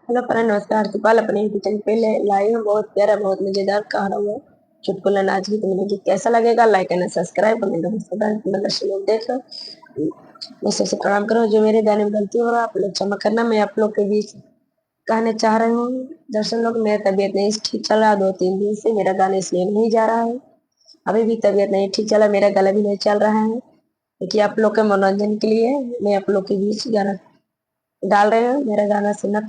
Hello friend, नमस्कार। सुपाल अपने YouTube channel पे लाई हूँ बहुत प्यारा, बहुत मजेदार कहाना हुआ चुटकुला नाच गीत मिलेगी। कैसा लगेगा? लाइक एंड सब्सक्राइब कमेंट लोग देख लो। मैं सबसे प्रणाम करो। जो मेरे गाने में गलती हो रहा है आप लोग क्षमा करना। मैं आप लोग के बीच कहने चाह रही हूँ, दर्शन लोग, मेरा तबीयत नहीं ठीक चल रहा। 2-3 दिन से मेरा गाना इसलिए नहीं जा रहा है। अभी भी तबीयत नहीं ठीक चला, मेरा गला भी नहीं चल रहा है, क्योंकि आप लोग के मनोरंजन के लिए मैं आप लोग के बीच गाना डाल रहे हैं। मेरा गाना सुनना,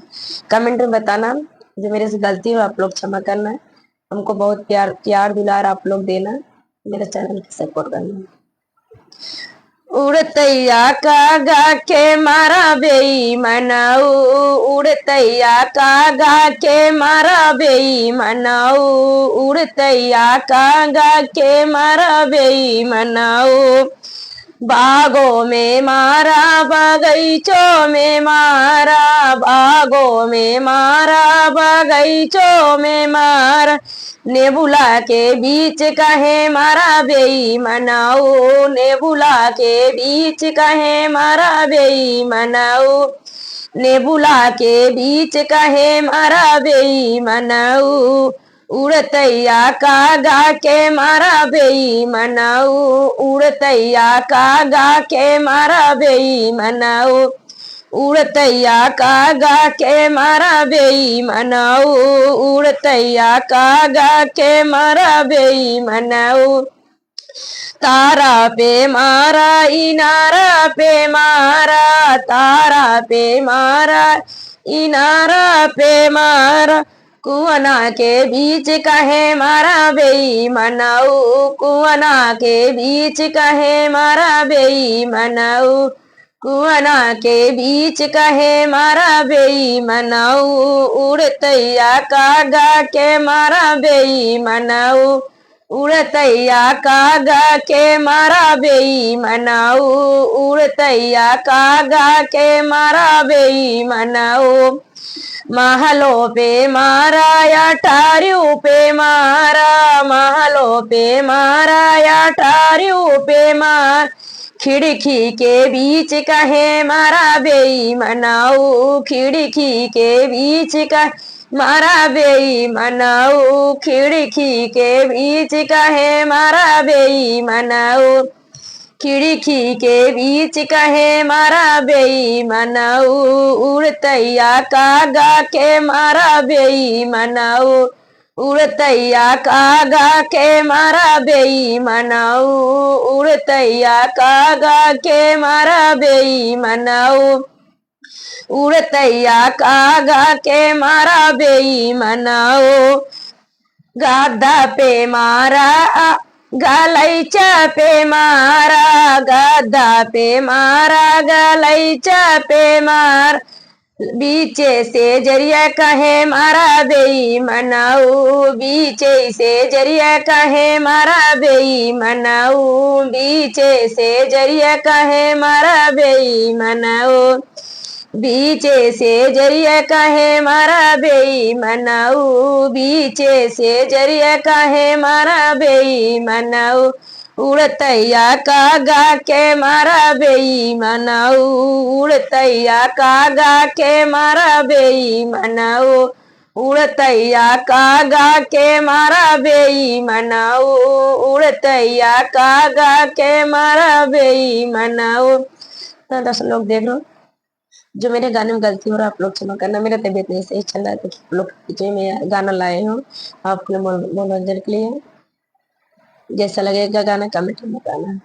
कमेंट में बताना। जो मेरे से गलती हो आप लोग क्षमा करना है। हमको बहुत प्यार प्यार दुलार आप लोग देना, मेरे चैनल की सपोर्ट करना। उड़तैया कागा के मारा बेई मनाऊ, उड़तैया कागा के मारा बेई मनाऊ, उड़तैया कागा के मारा बेई मनाऊ। बागों में मारा बगीचों में मारा, बागों में मारा बगीचों में मारा। नेबुला के बीच कहे मारा बेई मनाऊ, नेबुला के बीच कहे मारा बेई मनाऊ, नेबुला के बीच कहे मारा बेई मनाऊ। उड़तैया कागा के मारा बेई मनाऊ, उड़तैया कागा के मारा बेई मनाऊ, उड़तैया कागा के मारा बेई मनाऊ, उड़तैया कागा के मारा बेई मनाऊ। तारा पे मारा इनारा पे मारा, तारा पे मारा इनारा पे मारा। कुआना के बीच कहे मारा बेई मनाऊ, कुआना के बीच कहे मारा बेई मनाऊ, कुआना के बीच कहे मारा बेई मनाऊ। उड़तैया कागा के मारा बेई मनाऊ, उड़तैया कागा के मारा बेई मनाऊ, उड़तैया कागा के मारा बेई मनाऊ। महलों पे मारा या टारियों पे मारा, महलों पे मारा या टारियों पे मार। खिड़की के बीच कहे मारा बेई मनाऊ, खिड़की के बीच कहे मारा बेई मनाऊ, खिड़की के बीच कहे मारा बेई मनाऊ, खिड़की के बीच कहे मारा बेई मनाऊ। उड़तैया कागा के मारा बेई मनाऊ, उड़तैया कागा के मारा बेई मनाऊ, उड़तैया कागा के मारा बेई मनाऊ, उड़तैया कागा के मारा बेई मनाऊ। गधा पे मारा गलैचा पे मारा, गधा पे मारा गलैचा पे मार। बीचे से जरिया कहे मारा बेई मनाऊ, बीचे से जरिया कहे मारा बेई मनाऊ, बीचे से जरिया कहे मारा बेई मनाऊ, बीचे से जरिया कहे मारा बेई मनाऊ, बीचे से जरिया कहे मारा बेई मनाऊ। उड़तैया कागा के मारा बेई मनाऊ, उड़तैया कागा के मारा बेई मनाऊ, उड़तैया कागा के मारा बेई मनाऊ, उड़तैया कागा के मारा बेई मनाऊ। तो 10 लोग देख लो। जो मेरे गाने में गलती हो रहा है आप लोग क्षमा करना। मेरा तबीयत नहीं सही चल रहा है, तो आप लोग पीछे में गाना लाए हो अपने मनोरंजन के लिए। जैसा लगेगा गाना कमेंट में बताना।